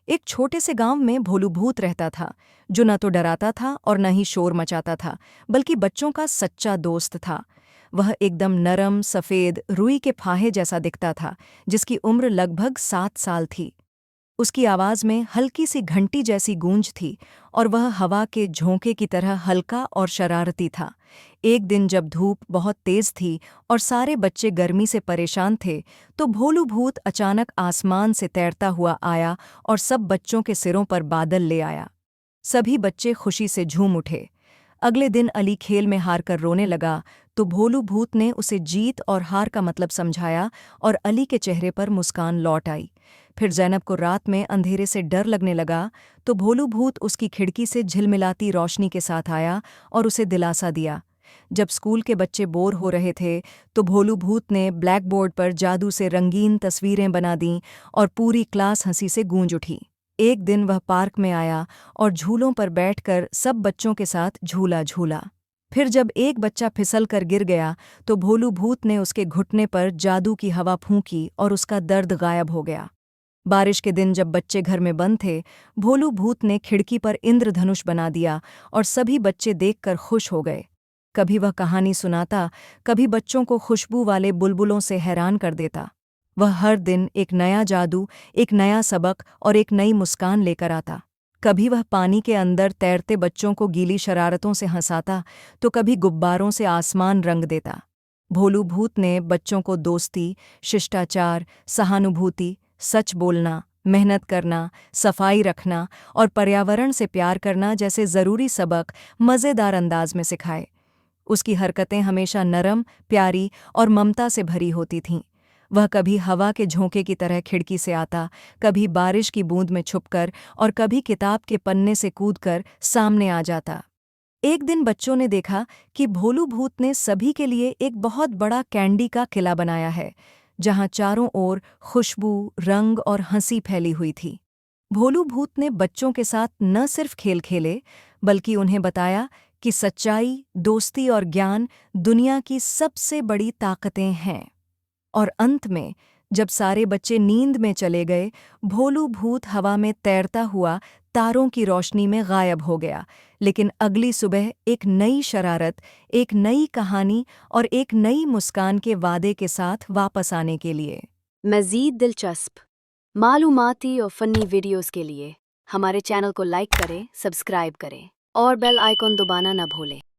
एक छोटे से गांव में भोलू भूत रहता था, जो न तो डराता था और न ही शोर मचाता था, बल्कि बच्चों का सच्चा दोस्त था। वह एकदम नरम, सफ़ेद, रुई के फाहे जैसा दिखता था, जिसकी उम्र लगभग 7 साल थी। उसकी आवाज़ में हल्की सी घंटी जैसी गूंज थी और वह हवा के झोंके की तरह हल्का और शरारती था। एक दिन जब धूप बहुत तेज थी और सारे बच्चे गर्मी से परेशान थे, तो भोलू भूत अचानक आसमान से तैरता हुआ आया और सब बच्चों के सिरों पर बादल ले आया। सभी बच्चे खुशी से झूम उठे। अगले दिन अली खेल में हारकर रोने लगा, तो भोलू भूत ने उसे जीत और हार का मतलब समझाया और अली के चेहरे पर मुस्कान लौट आई। फिर ज़ैनब को रात में अंधेरे से डर लगने लगा, तो भोलू भूत उसकी खिड़की से झिलमिलाती रोशनी के साथ आया और उसे दिलासा दिया। जब स्कूल के बच्चे बोर हो रहे थे, तो भोलू भूत ने ब्लैक बोर्ड पर जादू से रंगीन तस्वीरें बना दीं और पूरी क्लास हंसी से गूंज उठी। एक दिन वह पार्क में आया और झूलों पर बैठकर सब बच्चों के साथ झूला झूला। फिर जब एक बच्चा फिसल कर गिर गया, तो भोलू भूत ने उसके घुटने पर जादू की हवा फूंकी और उसका दर्द गायब हो गया। बारिश के दिन जब बच्चे घर में बंद थे, भोलू भूत ने खिड़की पर इंद्रधनुष बना दिया और सभी बच्चे देखकर खुश हो गए। कभी वह कहानी सुनाता, कभी बच्चों को खुशबू वाले बुलबुलों से हैरान कर देता। वह हर दिन एक नया जादू, एक नया सबक और एक नई मुस्कान लेकर आता। कभी वह पानी के अंदर तैरते बच्चों को गीली शरारतों से हंसाता, तो कभी गुब्बारों से आसमान रंग देता। भोलू भूत ने बच्चों को दोस्ती, शिष्टाचार, सहानुभूति, सच बोलना, मेहनत करना, सफाई रखना और पर्यावरण से प्यार करना जैसे ज़रूरी सबक मज़ेदार अंदाज में सिखाए। उसकी हरकतें हमेशा नरम, प्यारी और ममता से भरी होती थीं। वह कभी हवा के झोंके की तरह खिड़की से आता, कभी बारिश की बूंद में छुपकर और कभी किताब के पन्ने से कूदकर सामने आ जाता। एक दिन बच्चों ने देखा कि भोलू भूत ने सभी के लिए एक बहुत बड़ा कैंडी का किला बनाया है, जहां चारों ओर खुशबू, रंग और हंसी फैली हुई थी। भोलू भूत ने बच्चों के साथ न सिर्फ खेल खेले, बल्कि उन्हें बताया कि सच्चाई, दोस्ती और ज्ञान दुनिया की सबसे बड़ी ताकतें हैं। और अंत में, जब सारे बच्चे नींद में चले गए, भोलू भूत हवा में तैरता हुआ तारों की रोशनी में गायब हो गया। लेकिन अगली सुबह एक नई शरारत, एक नई कहानी और एक नई मुस्कान के वादे के साथ वापस आने के लिए। मज़ीद दिलचस्प मालूमाती और फ़नी वीडियोज़ के लिए हमारे चैनल को लाइक करें, सब्सक्राइब करें और बेल आइकॉन दबाना न भूलें।